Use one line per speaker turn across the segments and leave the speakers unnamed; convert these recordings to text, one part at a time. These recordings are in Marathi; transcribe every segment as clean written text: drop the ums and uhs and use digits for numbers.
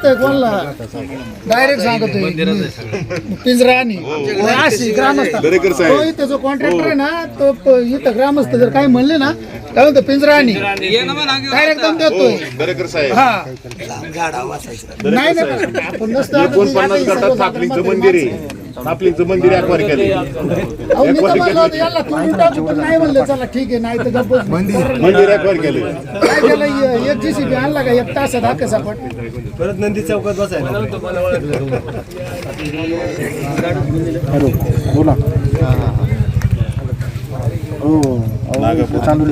सांगतोय कोणला डायरेक्ट सांगतोय पिंजरा आणि अशी ग्रामस्थ तो इथं जो कॉन्ट्रॅक्टर आहे ना तो इथं ग्रामस्थ जर काही म्हणले ना काय म्हणतो पिंजरा आणि डायरेक्ट दम देतोय. हा नाही नाही आपण नसतं
मंदिर आहे आपलीचं मंदिर एक्वायर केलं
याला तोडून टाकू पण नाही म्हणलं चला ठीक आहे नाही तर गप्प
मंदिर एक्वायर केलं.
काय केलं एक JCB आणला का 1 तासात हा कसा पण
परत नंदी चौकात बसायला
बोला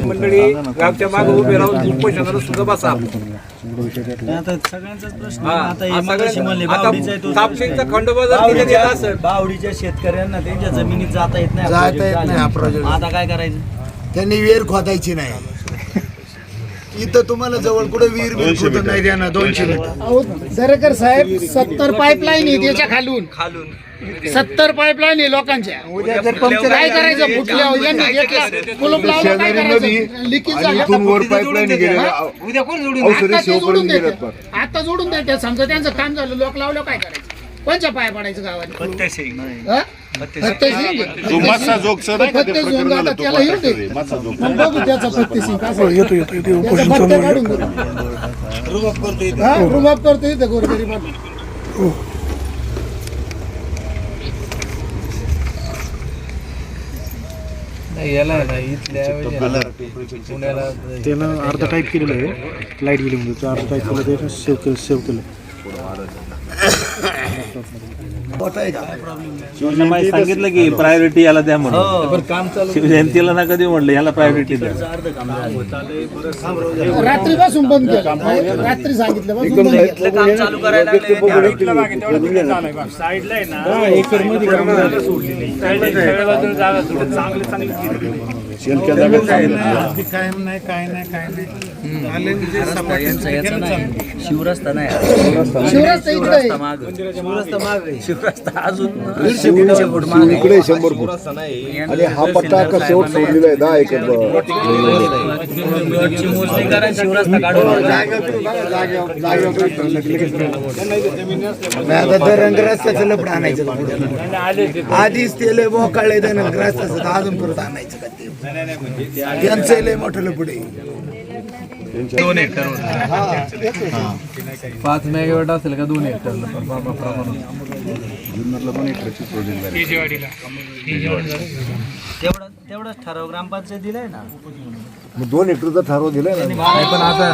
मंडळी गावच्या मागे उभे राहून उपोषणाला सुद्धा बसा.
आता सगळ्यांचाच प्रश्न
हा,
आता
हा
हे मगाशी म्हणले बावडीचा आहे तो
तापशींचा खंडोबा जर तिथे गेला असेल
बावडीच्या शेतकऱ्यांना त्यांच्या जमिनीत जाता येत नाही
हा प्रोजेक्ट.
आता काय करायचं
त्यांनी विहीर खोदायची नाही इथं तुम्हाला जवळ कुठे विहीर खोदत नाही द्या ना 200 मीटर.
अहो दरेकर साहेब 70 पाईपलाईन आहे त्याच्या खालून 70 पाईपलाईन आहे लोकांच्या. काय करायचं फुटल्यावर यांनी घेतला कुलूप लावलं काय करायचं लिकेज झालं
वर पाईपलाईन
उद्या कोण जोडून
आता ते जोडून देते आता जोडून देते समजा त्यांचं काम झालं लोक लावलं काय करायचं कोणच्या पाया पडायचं गावाने
मस्सा जोग सर आहे का ते प्रकरणाला तो पाठवतोय रे, मस्सा जोग.
बघू त्याचा फत्तेसिंग कसं येतो काढून रुबाब करतो इथं गोरगरीब
याला इथल्या पुण्याला
त्यानं अर्धा टाईप केलेलं आहे लाईट गेली म्हणजे अर्धा टाईप केलं ते सेव्ह केलं
शिवजयंती सांगितलं की प्रायोरिटी याला द्या म्हणून काम चालू शिवजयंतीला ना कधी म्हणलं याला प्रायोरिटी द्या.
रात्रीपासून बंद केलं रात्री सांगितलं
काम चालू करायला
साईडला आहे ना एकर मध्ये
शिवरस्ता नाही
शिवराज इकडे
शिवरस्ता अजून 150 फूट मागे
इकडे 100 फूट आणि हा पट्टा का शेवट सोडलेला आहे 10 एकर
मोजणी करा शिवरस्ता काढून
आता रंगरस्त्याचं लपड आणायचं आधीच ते लय मोकाळे रंगरस्त्याचं अजून परत आणायचं का ते त्यांचं लय मोठं लपड आहे.
2 हेक्टर 5 मेगावॅट असेल का 2 हेक्टर
तेवढंच ठराव ग्रामपंचायत दिलाय ना
2 हेक्टरचा ठराव दिलाय ना.
नाही पण आता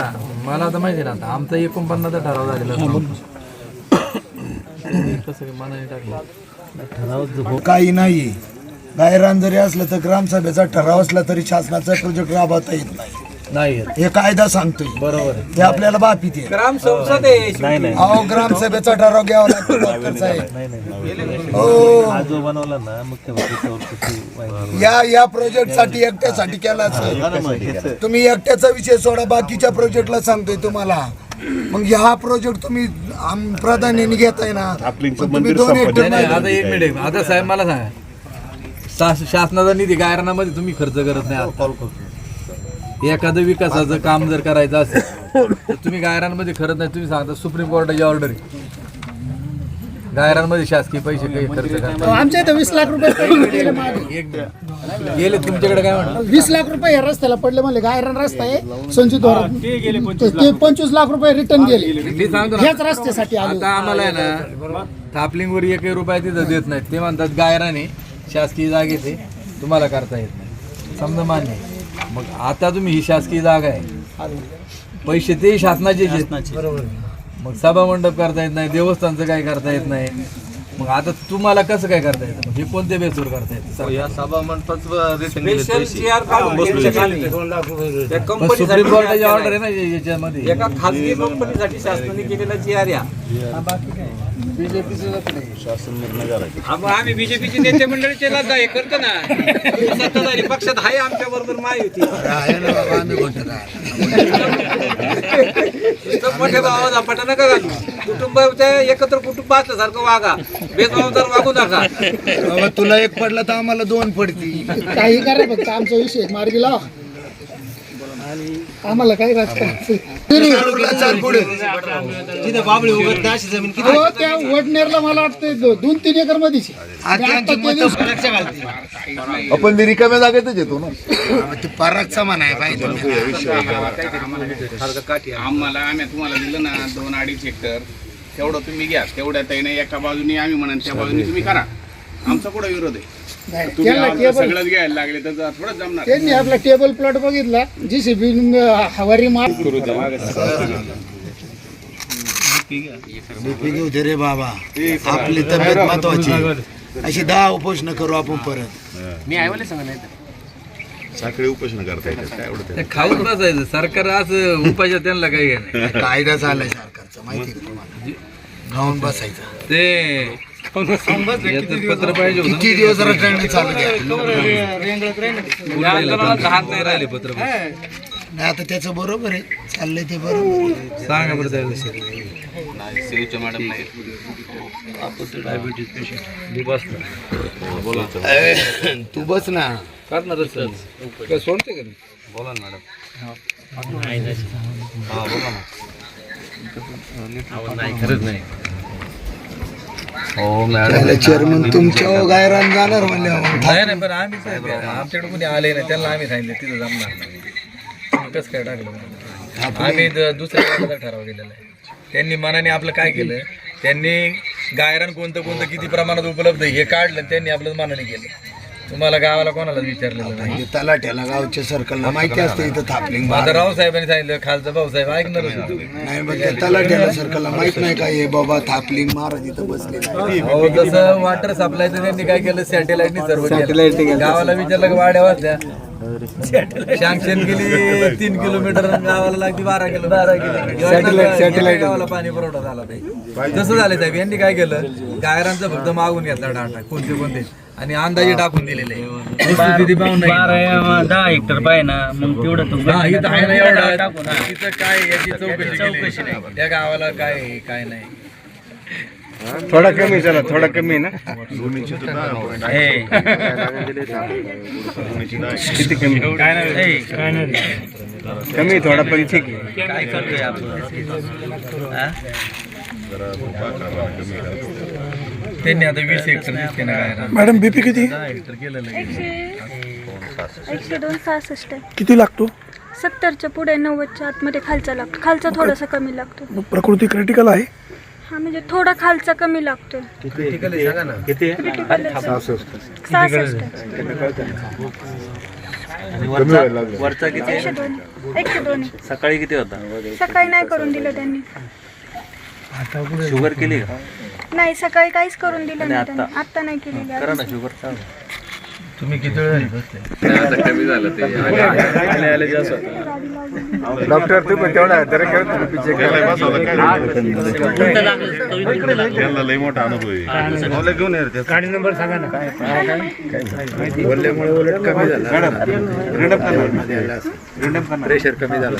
मला आता माहिती ना आता आमचा 49 ठराव झालेला कसं मनाने टाकलं
काही नाही गायरान जरी असलं तर ग्रामसभेचा ठराव असला तरी शासनाचा प्रोजेक्ट राबवता येत नाही हे कायदा सांगतोय बरोबर ते आपल्याला बापीत आहे.
ग्राम संसद आहे
अहो ग्रामसभेचा ठराव घ्यावा लागतो डॉक्टर साहेब. हो
जो बनवला ना मुख्यमंत्री
या प्रोजेक्ट साठी एकट्यासाठी केला असेल. तुम्ही एकट्याचा विषय सोडा बाकीच्या प्रोजेक्टला सांगतोय तुम्हाला. मग ह्या प्रोजेक्ट तुम्ही प्राधान्याने घेताय ना तुम्ही 2 हेक्टर नाही.
आता 1 मिनिट आता साहेब मला सांगा शासनाचा निधी गायरानामध्ये तुम्ही खर्च करत नाही. एखादं विकासाचं काम जर करायचं असेल तर तुम्ही गायरांमध्ये खरंच नाही. तुम्ही सांगता सुप्रीम कोर्टाची ऑर्डर आहे गायरांमध्ये शासकीय पैसे काही खर्च करतात.
आमच्या इथं 20 लाख रुपये
गेले तुमच्याकडे काय म्हणतात
20 लाख रुपये या रस्त्याला पडले म्हणले गायरान रस्ता आहे संचित ते 25 लाख रुपये रिटर्न गेले
मी सांगतो
ह्याच रस्त्यासाठी आलो.
आता आम्हाला आहे ना थापलिंगवर 1 रुपया तिथं देत नाहीत. ते म्हणतात गायराने शासकीय जागेचे तुम्हाला करता येत नाही समजा मान्य आहे. मग आता तुम्ही ही शासकीय जागा आहे पैसे ते शासनाचे बरोबर मग सभा मंडप करता येत नाही देवस्थानचं काय करता येत नाही. मग आता तुम्हाला कसं काय करता येतं हे कोणत्या बेसवर करता येतं
या सभा मंडपाचं
सुप्रीम कोर्टाची ऑर्डर आहे ना याच्यामध्ये
एका खासगी कंपनीसाठी शासनाने केलेला GR या आम्ही बीजेपीचे नेते मंडळीचे हे करतो ना सत्ताधारी पक्षात आहे आमच्या बरोबर महायुती मोठ्या भावाचा पटा नका घालू कुटुंबाच्या एकत्र कुटुंब असल्यासारखं वागा बेजबाबदार वागू नका.
बाबा तुला 1 पडला तर आम्हाला 2 पडतील.
काही करा फक्त आमचा विषय मार्गी लावा. आम्हाला काही राजकारण
तिथे बाबळी उगत नाही अशी जमीन किती
हो, त्या वडनेरला मला वाटतं 2-3 एकर मध्येच
आपण ते रिकाम्या जागेतच येतो ना.
परत समान आहे पाहिजे
आम्हाला आम्ही तुम्हाला दिलं ना 2-2.5 हेक्टर तेवढं तुम्ही घ्या. तेवढ्या ताईने एका बाजूने आम्ही म्हणा त्या बाजूने तुम्ही करा. आमचा कुठं विरोध आहे? तुम्ही आमचं सगळंच घ्यायला लागले तर थोडंच जमणार.
त्यांनी आपला टेबल प्लॉट बघितला JCB हवारी मार
बीपी घेऊ दे रे बाबा, आपली तब्येत महत्वाची. अशी 10 उपोषण करू आपण परत.
मी आयवाले सांगा नाही
साखळी उपोषण करता येतात काय एवढं
ते खाऊन बसायचं सरकार असं उपाय त्यांना काही नाही.
कायदा चाललाय सरकारचा माहिती आहे तुम्हाला, खाऊन बसायचं.
ते याचं पत्र पाहिजे होतं.
किती दिवस रटायला चालू द्या.
हात नाही राहिले पत्र.
नाही आता त्याचं बरोबर आहे, चाललंय ते बरोबर आहे.
सांगा बरं त्या विषयी.
सेवच्या मॅडम नाही
डायबिटीज पेशंट बोला
तू बस ना.
करणार काय सोडते का बोला ना मॅडम. नाही खरंच नाही. हो मॅडम
चेअरमन तुमच्या गायरान जाणार म्हणले.
नाही नाही पण आम्ही आमच्याकडे कोणी आले नाही त्यांना आम्ही सांगितलं तिथं जमणार नाही. कसं काय टाकलं आम्ही दुसऱ्या ठराव दिलेला आहे. त्यांनी मनाने आपलं काय केलं, त्यांनी गायरान कोणतं कोणतं किती प्रमाणात उपलब्ध आहे हे काढलं, त्यांनी आपलं मनाने केलं. तुम्हाला गावाला कोणाला विचारलेलं नाही.
तलाट्याला गावच्या सर्कलला माहिती असते इथं थापलिंग.
माझं रावसाहेबांनी सांगितलं, खालचा भाऊसाहेब ऐकणारच होते.
नाही मग त्या तलाट्याला सर्कलला माहित नाही का हे बाबा थापलिंग महाराज इथं बसले.
हो जसं वॉटर सप्लायचं त्यांनी काय केलं, सॅटेलाइटनी सर्व केलं. गावाला विचारलं की वाड्या वाजल्या, सँक्शन केली 3 किलोमीटर, गावाला लागली 12 सॅटेलाइट गावाला पाणी पुरवठा झाला नाही. तसं झालं साहेब. यांनी काय केलं, गायरांचं फक्त मागून घेतला डाटा कोणते आणि अंदाजे टाकून दिलेले.
10 हेक्टर पाहिजे ना, मग तेवढं
तिथं काय याची चौकशी नाही. त्या गावाला काय नाही.
थोडा कमी चला, थोडा कमी ना. किती कमी? काय नाही कमी थोडा पण ठीक आहे.
काय करतोय आपण.
त्यांनी आता 20 हेक्टर दिसते ना गायरान.
मॅडम बीपी किती?
10 हेक्टर केलेलं आहे.
102/65
किती लागतो?
70च्या पुढे 90च्या आतमध्ये खालचा लागतो. खालचा थोडासा कमी लागतो.
प्रकृती क्रिटिकल आहे.
हा म्हणजे थोडा खालचा कमी लागतो.
किती आहे?
66.
वरचा किती आहे?
102.
सकाळी किती होता?
सकाळी नाही करून दिलं त्यांनी.
शुगर केली का?
नाही सकाळी काहीच करून दिलं नाही त्यांनी. आता नाही केलेली.
करा ना शुगर.
तुम्ही किती वेळ बसते?
कमी झालं ते
डॉक्टर तू पण तेवढा जरा
लय मोठा अनुभव आहे. घेऊन
गाडी नंबर सांगा ना. काय बोलल्यामुळे उलट कमी झाला. प्रेशर कमी झालं.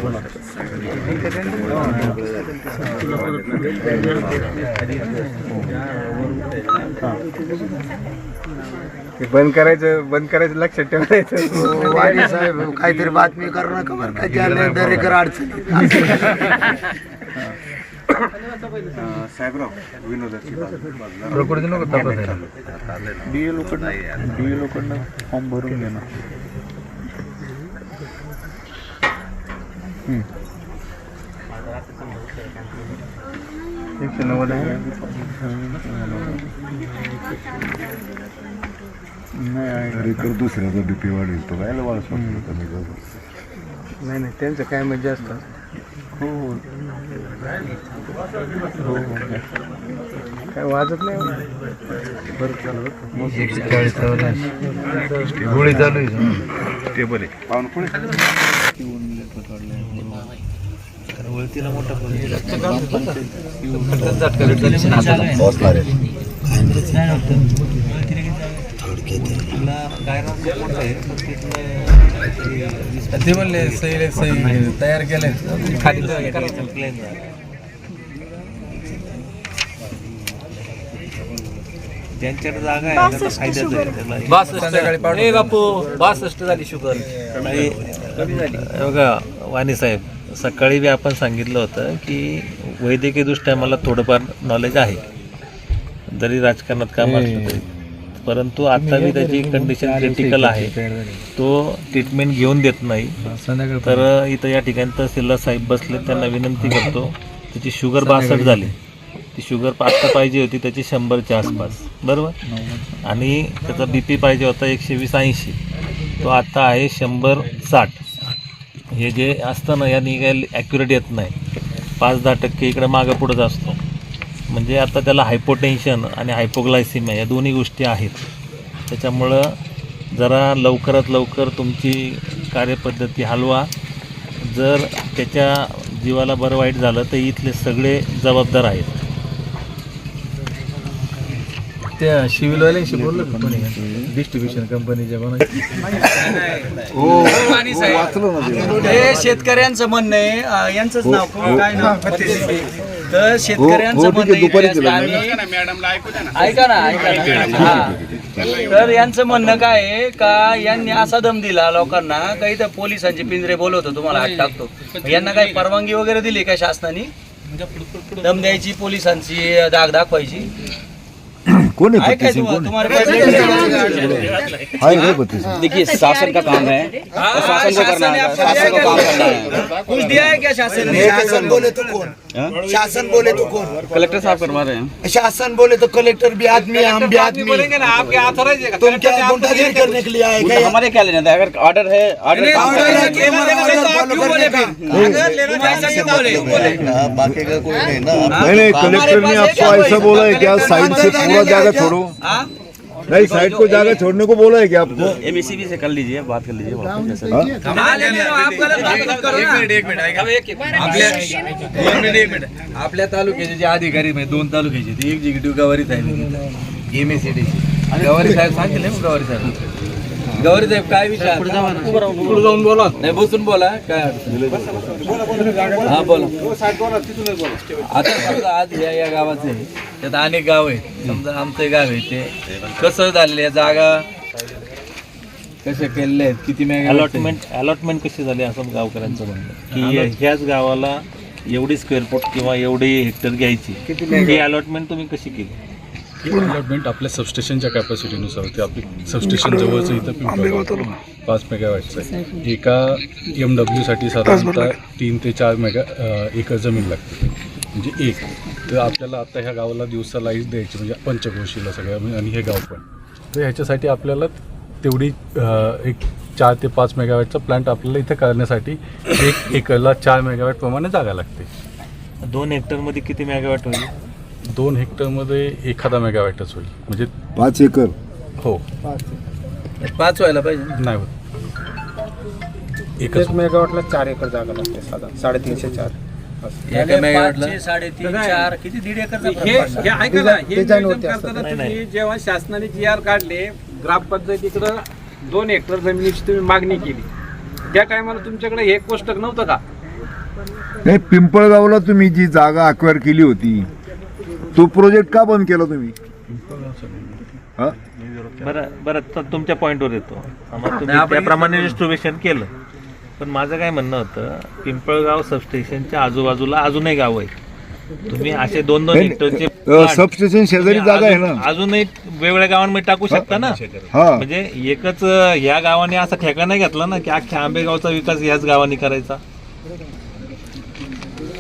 बंद करायचं लक्षात ठेवायचं.
वाणी साहेब काहीतरी बातमी करू नका बरं का, ज्याला दरेकर अडचणी.
साहेबराव विनोदाची
प्रकृती नको तपासायला.
लोकांना फॉर्म भरून घे ना. दुसऱ्याचा बीपी वाढेल तो काय वाढ
नाही त्यांचं काय मजा असतं. हो काय वाजत नाही. बरं चालू
140 गोळी चालू आहे.
टेबल आहे पाहून पुढे
वळतीला मोठा
ते म्हणले सही तयार केले खाली
ज्यांच्याकडे जागा आहे
62 झाली शुगर.
बघा वाणी साहेब, सकाळी बी आपण सांगितलं होतं की वैद्यकीयदृष्ट्या मला थोडंफार नॉलेज आहे, जरी राजकारणात काम असलं तरी, परंतु आता बी त्याची कंडिशन क्रिटिकल आहे, तो ट्रीटमेंट घेऊन देत नाही. तर इथं या ठिकाणी तहसीलदार साहेब बसले, त्यांना विनंती करतो, त्याची शुगर 62 झाली, ती शुगर आत्ता पाहिजे होती त्याची 100च्या आसपास, बरोबर, आणि त्याचा BP पाहिजे होता 120-80, तो आत्ता आहे 100-60. हे जे असतं ना, यांनी काही ॲक्युरेट येत नाही, 5-10% इकडं मागं पुढंच असतो. म्हणजे आता त्याला हायपोटेन्शन आणि हायपोग्लायसिमिया या दोन्ही गोष्टी आहेत. त्याच्यामुळं जरा लवकरात लवकर तुमची कार्यपद्धती हलवा. जर त्याच्या जीवाला बरं वाईट झालं तर इथले सगळे जबाबदार आहेत.
त्या सिव्हिलवाल्यांशी बोललो का कोणी, डिस्ट्रीब्युशन कंपनीच्या
हे शेतकऱ्यांचं म्हणणं आहे, यांचंच नाव काय नाव, तर शेतकऱ्यांचं म्हणणं आहे,
मॅडमला ऐकू द्या ना.
ऐका ना. हा, तर यांचं म्हणणं काय आहे का यांनी असा दम दिला लोकांना काही तर पोलिसांचे पिंजरे बोलवतो, तुम्हाला हात टाकतो. यांना काही परवानगी वगैरे दिली का शासनाने दम द्यायची, पोलिसांची दाग दाखवायची?
देखिए शासन का काम है, शासन को करना है, शासन को काम करना है.
कुछ दिया है क्या शासन ने?
शासन बोले तो कौन, शासन बोले तो कौन?
कलेक्टर साहब करवा रहे हैं.
शासन बोले तो कलेक्टर भी आदमी, हम भी आदमी.
बोलेंगे ना, आपके ऑथराइज है?
तुम क्या गुंडागिरी करने के लिए आए क्या?
हमारे क्या लेना था, अगर ऑर्डर है, ऑर्डर
ऑर्डर है, फॉलो करने का.
बाकी का कोई नहीं ना.
नहीं, कलेक्टर ने आपको ऐसा बोला है क्या, साइड से पूरा जगह छोड़ो? नहीं, साइड को जगह छोड़ने को बोला है क्या आपको?
MSCB से कर लीजिए, बात कर लीजिए.
आपल्या तालुक्याचे जे अधिकारी म्हणजे 2 तालुक्याचे, ते एक्झिक्युटिव्ह गवारी साहेब, MSCD गवारी साहेब सांगितले. गवारी साहेब काय विषय, पुढे जाऊन बोला, नाही बसून बोला, काय हा बोला. आता समजा आज या गावाचं आहे, त्यात अनेक गाव आहेत, समजा आमचं गाव आहे, ते कसं झालेलं आहे, जागा कशा केलेल्या आहेत, किती
अलॉटमेंट कशी झाली असं गावकऱ्यांचं म्हणणं की ह्याच गावाला एवढी स्क्वेअर फूट किंवा एवढी हेक्टर घ्यायची, ही अलॉटमेंट तुम्ही कशी केली?
डेव्हलपमेंट आपल्या सबस्टेशनच्या कॅपॅसिटीनुसार होती. आपली सबस्टेशन जवळचं इथं पिंपळगाव 5 मेगावॅटचं आहे. एका MWसाठी साधारणतः 3 ते 4 एकर जमीन लागते, म्हणजे एक. तर आपल्याला आता ह्या गावाला दिवसा लाईट द्यायची, म्हणजे पंचक्रोशीला सगळ्या, आणि हे गाव पण. तर ह्याच्यासाठी आपल्याला तेवढी एक 4 ते 5 मेगावॅटचा प्लांट आपल्याला इथं करण्यासाठी 1 एकरला 4 मेगावॅट प्रमाणे जागा लागते.
2 हेक्टरमध्ये किती मेगावॅट होईल?
2 हेक्टरमध्ये 1 मेगावॅटच होईल, म्हणजे
5 एकर.
हो,
5 व्हायला पाहिजे,
नाही होत.
1 मेगावॉटला 4 एकर जागा लागते, साधा 350-4.
एका मेगावॅटला
3.5-4 किती 1.5 एकर.
जेव्हा शासनाने GR काढले, ग्रामपंचायतीकडं 2 हेक्टर जमिनीची तुम्ही मागणी केली, त्या टायमाला तुमच्याकडे हे कोष्टक नव्हतं का?
नाही, पिंपळगावला तुम्ही जी जागा अक्वायर केली होती, तो प्रोजेक्ट का बंद केला तुम्ही?
बरं तुमच्या पॉईंटवर येतो. तुम्ही त्याप्रमाणे डिस्ट्रीब्युशन केलं, पण माझं काय म्हणणं होतं, पिंपळगाव सबस्टेशनच्या आजूबाजूला अजूनही गाव आहे, तुम्ही असे 2-2 हेक्टरचे
सबस्टेशन शेजारी जागा आहे ना,
अजूनही वेगवेगळ्या गावांमध्ये टाकू शकता ना. म्हणजे एकच ह्या गावाने असा ठेका नाही घेतला ना की अख्ख्या आंबेगावचा विकास ह्याच गावाने करायचा.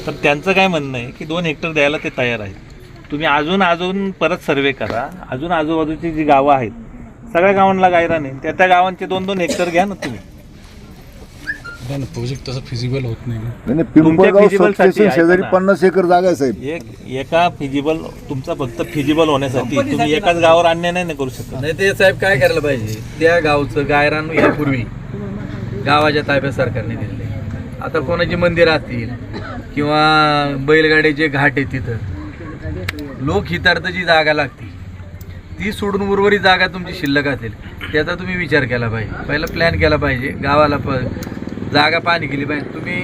तर त्यांचं काय म्हणणं आहे की 2 हेक्टर द्यायला ते तयार आहेत. तुम्ही अजून परत सर्वे करा, अजून आजूबाजूची जी गावं आहेत सगळ्या गावांना गायरा नाही, त्या गावांचे 2-2 हेक्टर घ्या ना तुम्ही.
प्रोजेक्ट तसं फिजिबल होत नाही.
पिंपळगाव सबस्टेशन शेजारी 50 एकर जागा आहे साहेब.
एका फिजिबल, तुमचा फक्त फिजिबल होण्यासाठी तुम्ही एकाच गावावर अन्याय नाही करू शकत.
नाही, ते साहेब काय करायला पाहिजे, त्या गावचं गायरान यापूर्वी गावाच्या ताब्यात सरकारने दिलेलं आहे. आता कोणाची मंदिर असतील किंवा बैलगाडीचे घाट आहे, तिथं लोकहितार्थाची जागा लागते, ती सोडून उर्वरित जागा तुमची शिल्लक असेल, त्याचा तुम्ही विचार केला पाहिजे. पहिला प्लॅन केला पाहिजे, गावाला जागा पाणी केली पाहिजे. तुम्ही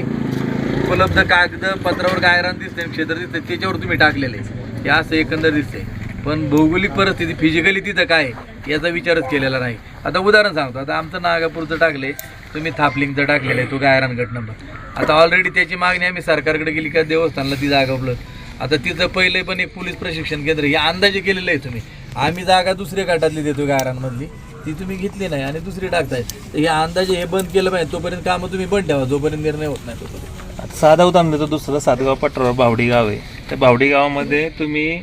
उपलब्ध कागद पत्रावर गायरान दिसते, क्षेत्र दिसते, त्याच्यावर तुम्ही टाकलेलं आहे, हे असं एकंदर दिसते. पण भौगोलिक परिस्थिती फिजिकली तिथं काय याचा विचारच केलेला नाही. आता उदाहरण सांगतो, आता आमचं नागापूरचं टाकले, तुम्ही थापलिंगचं टाकलेलं आहे तो गायरान गट नंबर. आता ऑलरेडी त्याची मागणी आम्ही सरकारकडे गेली का देवस्थानला ती जागा उपलब्ध. आता तिचं पहिले पण एक पोलीस प्रशिक्षण केंद्र हे अंदाजे केलेलं आहे तुम्ही. आम्ही जागा दुसऱ्या गटातली देतो गायरानमधली, ती तुम्ही घेतली नाही आणि दुसरी टाकताय. तर हे अंदाजे हे बंद केलं पाहिजे. तोपर्यंत कामं तुम्ही बंद ठेवा जोपर्यंत निर्णय होत नाही तोपर्यंत.
आता साधा उदाहरण देतो दुसरं. सातगाव पठारावर बावडी गाव आहे. त्या बावडी गावामध्ये तुम्ही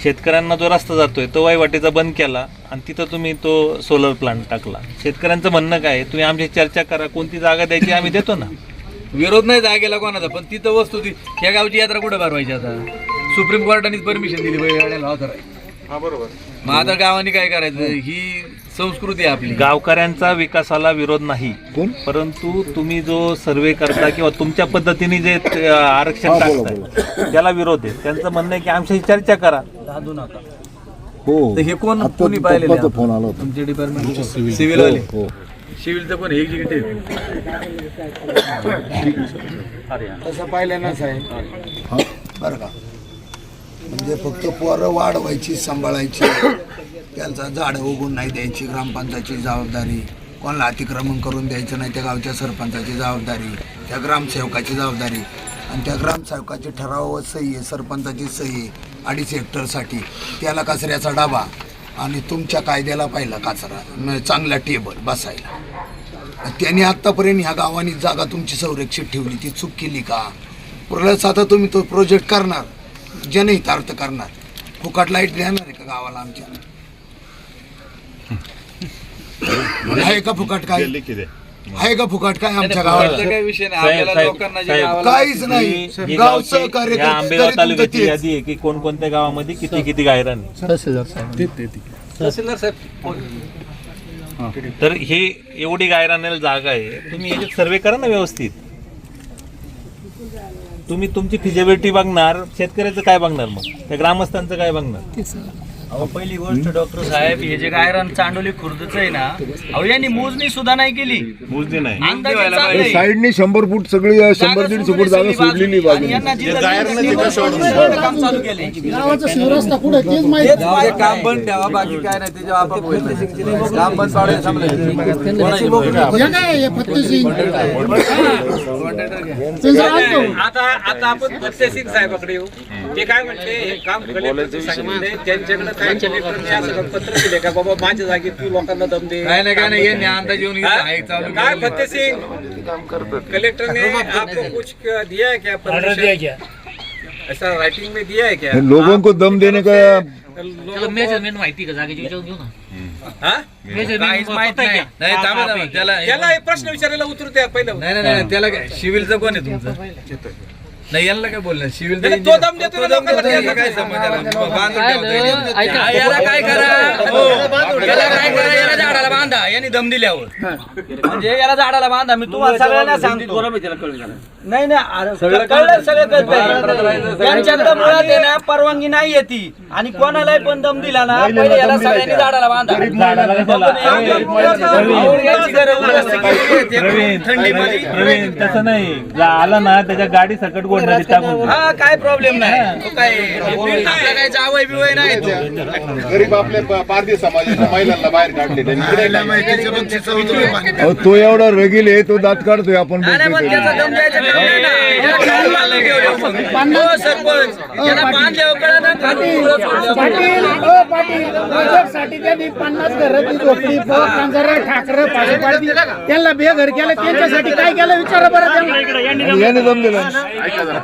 शेतकऱ्यांना जो रस्ता जातोय तो वाईवाटेचा बंद केला आणि तिथं तुम्ही तो सोलर प्लांट टाकला. शेतकऱ्यांचं म्हणणं काय, तुम्ही आमची चर्चा करा, कोणती जागा द्यायची आम्ही देतो ना.
विरोध नाही जागेला कोणाचा, पण तिथं वस्तू ती ह्या गावची यात्रा कुठे भरवायची. आता सुप्रीम कोर्टानेच परमिशन दिली पाहिजे.
बरोबर.
मग आता गावाने काय करायचं, ही संस्कृती आहे आपली.
गावकऱ्यांचा विकासाला विरोध नाही, परंतु तुम्ही जो सर्वे करता किंवा तुमच्या पद्धतीने जे आरक्षण टाकताय त्याला विरोध आहे. त्यांचं म्हणणं आहे की आमच्याशी चर्चा करा.
तर हे कोणी पाहिलेलं फोन आला तुमच्या डिपार्टमेंट सिव्हिल वाले. सिव्हिलचं कोण हे जिथे
तसं पाहिलं ना साहेब बरं का. म्हणजे फक्त पोरं वाढवायची सांभाळायची, त्यांचा झाडं उगून नाही द्यायची ग्रामपंचायतीची जबाबदारी, कोणाला अतिक्रमण करून द्यायचं नाही त्या गावच्या सरपंचाची जबाबदारी, त्या ग्रामसेवकाची जबाबदारी. आणि त्या ग्रामसेवकाची ठरावावर सही आहे, सरपंचाची सही आहे 2.5 हेक्टरसाठी, त्याला कचऱ्याचा डबा आणि तुमच्या कायद्याला पाहिला कचरा चांगला टेबल बसायला. त्यांनी आत्तापर्यंत ह्या गावानी जागा तुमची संरक्षित ठेवली, ती चूक केली का? प्लस आता तुम्ही तो प्रोजेक्ट करणार, जनहितार्थ करणार, फुकट लाईट देणार आहे का गावाला आमच्या? आहे का फुकट काय? आहे का फुकट काय आमच्या गावाला?
काही विषय नाही आपल्याला लोकांना जे गावाला
काहीच नाही. गाव सहकार्य
आंबेगाव तालुक्याची यादी आहे की कोणकोणत्या गावामध्ये किती किती गायरान आहे.
तहसीलदार साहेब.
तर हे एवढी गायरानेल जागा आहे, तुम्ही याच्यात सर्वे करा ना व्यवस्थित. तुम्ही तुमची फिजिबिलिटी बघणार, शेतकऱ्याचं काय बघणार, मग त्या ग्रामस्थांचं काय बघणार.
अहो पहिली गोष्ट डॉक्टर साहेब, हे जे गायरान चांडोली खुर्दचं आहे ना, अहो यांनी मोजणी सुद्धा नाही केली.
मोजणी नाही.
अंदाजे चाललंय.
साईडने 100 फूट सगळी 100-150 फूट जागा सोडलेली
आणि यांना जिल्हा काम चालू केले.
गावाचा शिवरस्ता कुठे तेच माहिती.
ते काम बंद ठेवा, बाकी काय नाही त्याच्या आपाप होईल. काम बंद पाडायला
हे काय हे फत्तेसिंग
आता आपण फत्तेसिंग साहेबाकडे येऊ. ते काय म्हणले, हे काम कलेक्टरचं सांगितले, त्यांच्याकडे काय कलेक्टरने असं पत्र दिले का बाबा माझ्या जागेत तू लोकांना दम दे.
काय नाही यांनी अंदाज येऊन चालू
काय फत्तेसिंग, कलेक्टर ने आपको कुछ दिया है क्या, ऐसा राइटिंग में दिया है क्या?
लोगों को दम देने का
मेजरमेंट माहिती का जागेची विचारून घेऊ ना.
काहीच माहित नाही. नाही थांबा त्याला
त्याला एक प्रश्न विचारायला उतरू द्या पहिलं.
नाही त्याला काय सिव्हिलचं कोण आहे तुमचं? नाही यांना काय बोलणार सिव्हिल
तो दम देतो ना लोकांना.
काय समज
याला काय करा, याला काय करा, याला झाडाला बांधा. यांनी दम दिल्यावर म्हणजे याला झाडाला बांधा. मी तुम्हाला सगळ्यांना सांगतो. नाही कळलं, सगळं कळतंय. यांच्याकडे मुळात आहे ना परवानगी नाही येते आणि कोणालाही पण दम दिला ना, पहिले याला सगळ्यांनी झाडाला बांधा.
प्रवीण तसं नाही, आला ना त्याच्या गाडी सकट गोडण्याची टाकून.
हा काय प्रॉब्लेम नाही. तो काय आपला काय जावई बिवय नाही तो.
गरीब आपल्या पारधी समाजाच्या महिलांना बाहेर काढले
तो एवढा रगील आहे, तो दात काढतोय. आपण
नाही, पण त्याचा दम द्यायचा काम नाही ना. याला काय मानलं घेऊन? हो, सरपंच याला बांधल्यावर कळलं ना,
साठी त्यांनी 50 घराची झोपडी ठाकर पाठी त्यांना बेघर केलं. त्यांच्यासाठी काय केलं विचारा बरं त्यांना.
याने दम दिला.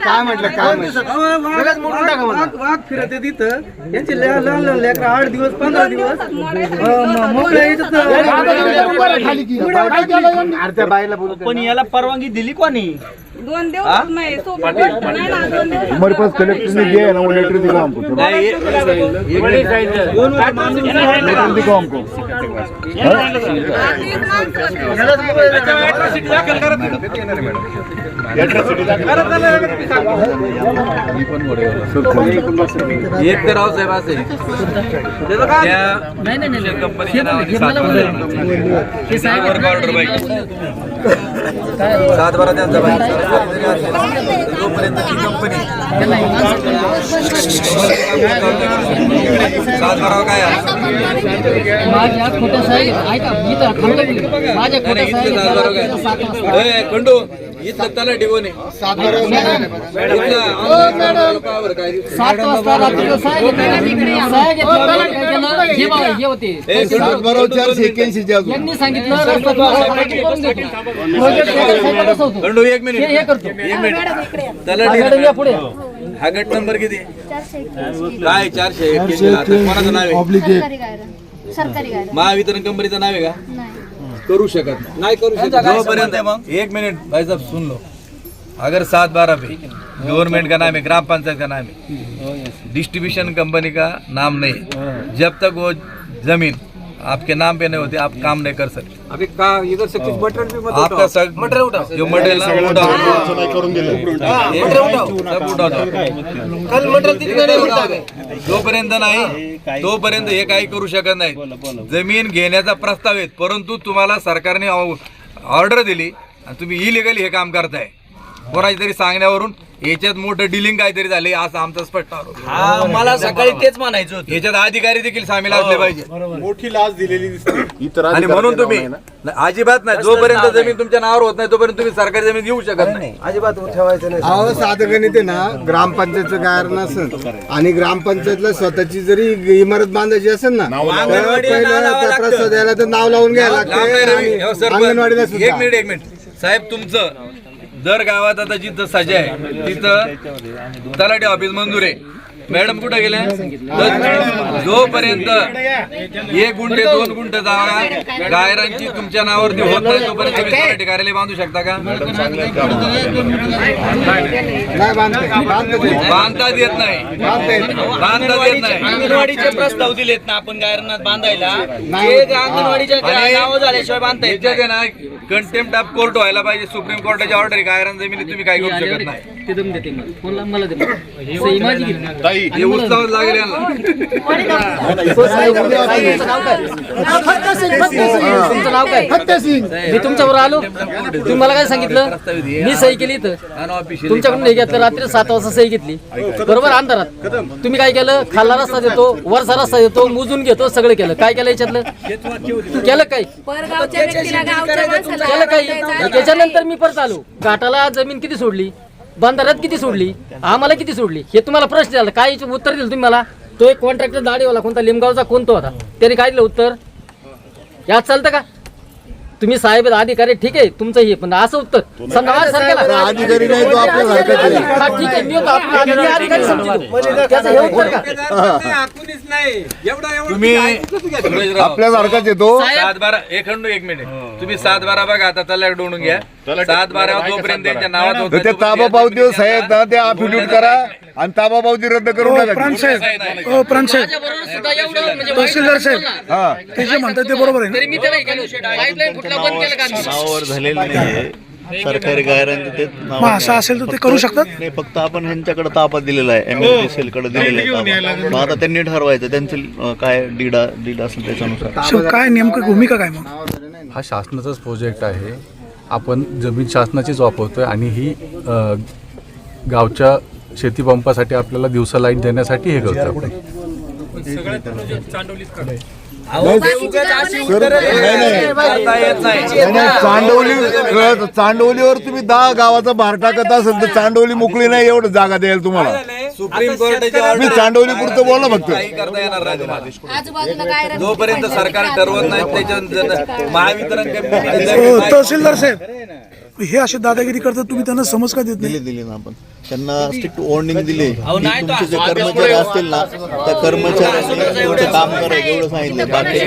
काय म्हटलं वाघ फिरत तिथं यांचे लहान लेकर 8 दिवस 15 दिवस
पण याला परवानगी दिली कोणी?
2 दिवस नाही
हमारे पास कलेक्टर ने दिया है ना, वो लेटर दिखा हमको. लेटर दिखा हमको.
एक तर राव साहेब असे कंपनीच्या नावाने 7 ऑर्डर बाईक 7 बारा त्यांचा बाईक जोपर्यंत ती कंपनी 7-12 काय आहे?
माझ्या खोट्या साहेब ऐका मी तर थांबतो मी. माझ्या खोट्या साहेब
खंडू इथलं तलाठी कोण आहे?
7 वाजता रात्रीचं साहेब हे होते यांनी सांगितलं रस्ता तुम्हाला करून देतो.
खंडू एक मिनिट
हे करतो
तलाठी
या पुढे
हा गट नंबर किती काय 481 कोणाचं नाव आहे?
सरकारी गायरन
महावितरण कंपनीचं नाव आहे का? करू शकत नाही करू शकत जोपर्यंत मग एक मिनट भाई साहब सुन लो अगर 7-12 पे गवर्नमेंट का नाम है ग्राम पंचायत का नाम है डिस्ट्रीब्यूशन कंपनी का नाम नहीं जब तक वो जमीन आपके नाम पे नहीं होती आप काम नहीं कर सकते
अभी का इधर से कुछ मटेरियल भी मत
आपका सब मटेरियल उठाओ जो मटेरियल सब उठाओ
कल मटेरियल तिकडे
जोपर्यंत नाही तोपर्यंत हे काही करू शकत नाही जमीन घेण्याचा प्रस्ताव आहे परंतु तुम्हाला सरकारने ऑर्डर दिली आणि तुम्ही इलिगली हे काम करताय कोणाच्या तरी सांगण्यावरून याच्यात मोठं डिलिंग काहीतरी झाले असं आमचा स्पष्ट आरोप आहे.
हा मला सकाळी तेच म्हणायचं होतं.
याच्यात अधिकारी देखील सामील असले पाहिजे
मोठी लाच दिलेली दिसते
आणि म्हणून तुम्ही अजिबात नाही जोपर्यंत जमीन तुमच्या नावावर होत नाही तोपर्यंत तुम्ही सरकारी जमीन घेऊ शकत नाही
अजिबात ठेवायचं नाही. अहो साधं गणित आहे ना ग्रामपंचायतचं गायर नसेल आणि ग्रामपंचायतला स्वतःची जरी इमारत बांधायची असेल ना तर पहिलं त्या प्रस्ताव द्यायला तर नाव लावून घ्यायला लागतं अंगणवाडीला सुद्धा.
एक मिनिट साहेब तुमचं दर गावात आता जिथं सजा आहे तिथं तलाठी ऑफिस मंजूर आहे मॅडम कुठे गेले जोपर्यंत 1 गुंठे 2 गुंठे जागा गायरांची तुमच्या नावावरती होत नाही तोपर्यंत तुम्ही तलाठी कार्यालय बांधू शकता का? बांधता येत नाही बांधता येत नाही
अंगणवाडीचे प्रस्ताव दिलेत ना आपण गायरनात बांधायला ते अंगणवाडीच्या नाव झाल्याशिवाय बांधता येत नाही.
ना कंटेम्प्ट ऑफ कोर्ट व्हायला पाहिजे सुप्रीम कोर्टाची ऑर्डर गायरान जमिनी तुम्ही काय करू शकत नाही
ते दम देते मला दे सही माझी घेतली.
हे उचलावं लागेल यांना.
तुमचं नाव काय? मी तुमच्यावर आलो तुम्ही मला काय सांगितलं मी सही केली तर तुमच्याकडून हे घेतलं रात्री 7 वाजता सही घेतली बरोबर अंधारात तुम्ही काय केलं खाल्ला रस्ता देतो वरचा रस्ता देतो मोजून घेतो सगळं केलं काय केलं याच्यातलं केलं काय केलं काही त्याच्यानंतर मी परत आलो घाटाला जमीन किती सोडली बंधाऱ्यात किती सोडली आम्हाला किती सोडली हे तुम्हाला प्रश्न झाला काय उत्तर दिलं तुम्ही मला तो एक कॉन्ट्रॅक्टर दाढीवाला कोणता लिमगावचा कोणतो होता त्याने काय दिलं उत्तर यात चालतं का तुम्ही साहेब अधिकारी ठीक आहे तुमचं हे पण असं उत्तर समजा
अधिकारी नाही तो आपल्यासारखाच आहे.
ठीक आहे मी अधिकारी समजतो त्याचं हे उत्तर का
तुम्ही
आपल्यासारखाच येतो
7-12 एक मिनिट तुम्ही 7-12 बघा आता तलाक डोळून घ्या 7-12 जोपर्यंत त्यांच्या नावात होत नाही,
ते ताबा पावती आहेत ना ते अफिडेविट करा आणि ताबा पावती रद्द करून टाका.
तहसीलदार साहेब
हा
ते जे म्हणतात ते बरोबर आहे
तरी मी त्याला हे केलं पाईपलाईन कुठला बंद केलं का आम्ही?
नावावर झालेलं नाहीये सरकारी गायरांचे ते
मग असं असेल तर ते करू शकतात
नाही फक्त आपण ह्यांच्याकडे ताबा दिलेला आहे MSDCL कडे दिलेला आहे ताबा. मग आता त्यांनी ठरवायचं त्यांचं काय डीड असेल त्याच्यानुसार
काय नेमकं भूमिका काय मग
हा शासनाचाच प्रोजेक्ट आहे आपण जमीन शासनाचीच वापरतोय आणि ही गावच्या शेतीपंपासाठी आपल्याला दिवसा लाईट देण्यासाठी हे करतो आपण
चांडवलीवर तुम्ही 10 गावाचा भार टाकत असेल तर चांडवली मोकळी नाही एवढं जागा द्यायला तुम्हाला
सुप्रीम कोर्टाची
मी चांडवली पुरतं बोला फक्त
काही करता येणार नाही तुम्हाला. जोपर्यंत सरकार ठरवत नाही त्याच्या महावितरण कंपनी
तहसीलदार साहेब हे असे दादागिरी करतात तुम्ही त्यांना समज का देत नाही
दिली ना आपण त्यांना स्ट्रिक्ट वॉर्निंग दिली तुमचे जे कर्मचारी असतील ना त्या कर्मचाऱ्यांनी तुमचं काम करायचं एवढं सांगितलं बाकी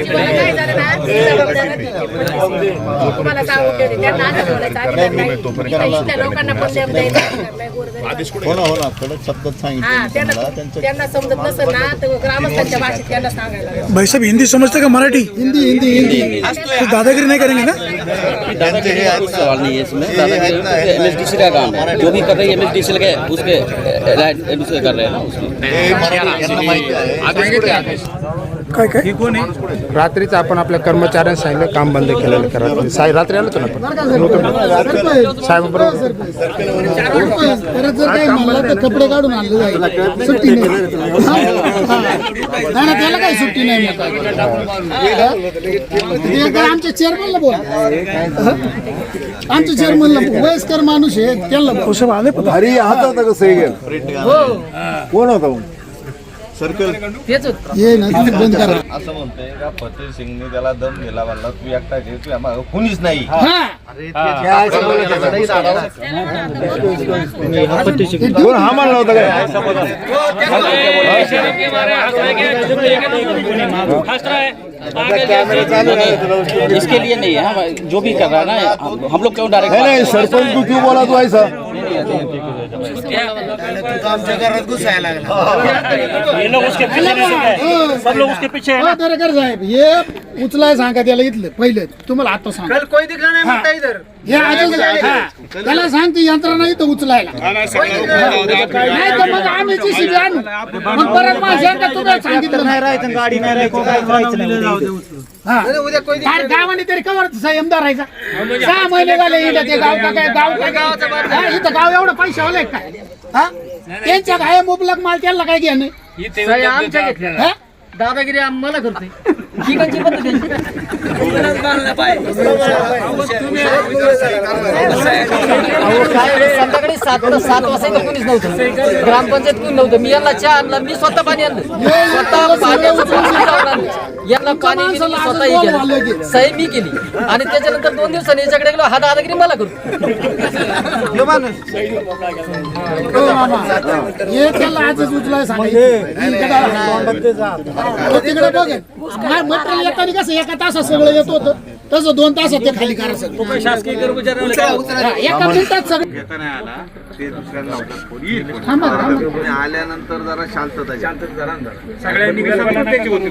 हो ना कडक शब्दात सांगितलं
त्यांना समजत नसेल ना तर ग्रामस्थांच्या भाषेत त्यांना सांगायला
भाई साहब हिंदी समझते का मराठी हिंदी तो दादागिरी नहीं करेंगे ना
त्यांचे हे आहेत
सवाल नहीं है इसमें MSDC का काम है जो भी कर रहे हैं MSDC के उसके कर रहे हैं ना उसकी
हे मराठी यांना माहिती आहे
काय काय
रात्रीच आपण आपल्या कर्मचाऱ्यांना सांगितलं काम बंद केलेलं करा रात्री आलो होतो ना साहेब बरोबर
परत जर काही म्हणलं तर कपडे काढून आणले जाईल सुट्टी नाही ना त्याला काही सुट्टी नाही आमच्या चेअरमनला बोल आमच्या चेअरमनला वयस्कर माणूस आहे त्याला आले
अरे हात होता कसं कोण होता
सर्कल
ये ना तुम्ही बंद करा
असं म्हणतोय का फतेह सिंगने त्याला दम दिला म्हणला तू एकटा घे तू आम्हाला कुणीच नाही
कोण हा म्हणला होता काय
इसके लिए नहीं है जो भी कर रहा है ना हम लोग क्यों डायरेक्ट
नहीं सरपंच को क्यों बोला तू ऐसा
ये लोग उसके पीछे सब लोग उसके पीछे है ना
दरेकर साहेब हे उचलाय सांगा त्याला इथलं पहिले तुम्हाला आता सांग त्याला सांगते यंत्रणा इथं उचलायला नाही तर मग आम्ही JCB आणू मग परत माझ्या तुम्हाला सांगितलं नाही
गाडी नाही
गावाने तरी कवर संयम धरायचा 6 महिने झाले इथं ते गाव काय इथं गाव एवढं पैसे आले काय हा त्यांच्या काय मुबलक माल त्याला काय घ्या नाही
आमच्या घेतल्या दादागिरी आम्हाला करते ठिकाणची पद्धत संध्याकाळी 7 वाजता कोणीच नव्हतं ग्रामपंचायत कोणी नव्हतं मी यांना चहा आणला मी स्वतः पाणी आणलं स्वतः पाण्याचं यांना पाणी मी स्वतःही केलं सही मी केली आणि त्याच्यानंतर 2 दिवसांनी याच्याकडे गेलो हा दादागिरी मला करतो
हे त्याला आजच उचलाय सांगा तिकडे बघेल मटेरियल येताना कसं एका तासात सगळं येत होतं तसं 2 तासात ते खाली करायचं
शासकीय कर्मचारी
एका मिनिटात सगळं
आल्यानंतर जरा शांतता
सगळ्यांनी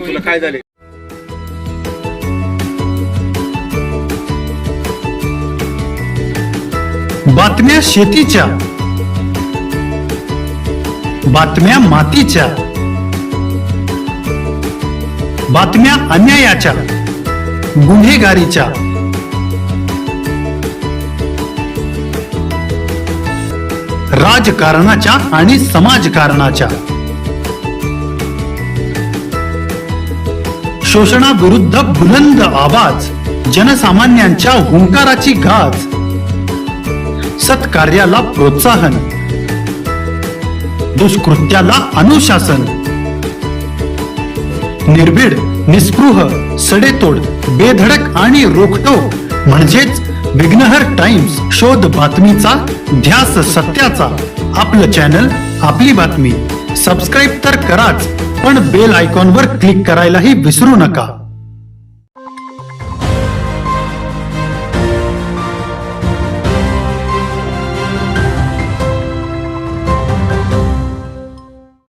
तुला काय झाले
बातम्या शेतीच्या, बातम्या मातीच्या, बातम्या अन्यायाच्या, गुन्हेगारीच्या, राजकारणाच्या आणि समाजकारणाच्या, शोषणाविरुद्ध बुलंद आवाज, जनसामान्यांच्या हुंकाराची गाज, सत्कार्याला प्रोत्साहन, दुष्कृत्याला अनुशासन, निर्भीड, निस्पृह, सडेतोड, बेधडक आणि रोखटोक म्हणजेच विघ्नहर टाइम्स. शोध बातमीचा, ध्यास सत्याचा. आपलं चॅनल, आपली बातमी. सबस्क्राईब तर कराच, पण बेल आयकॉनवर क्लिक करायलाही विसरू नका.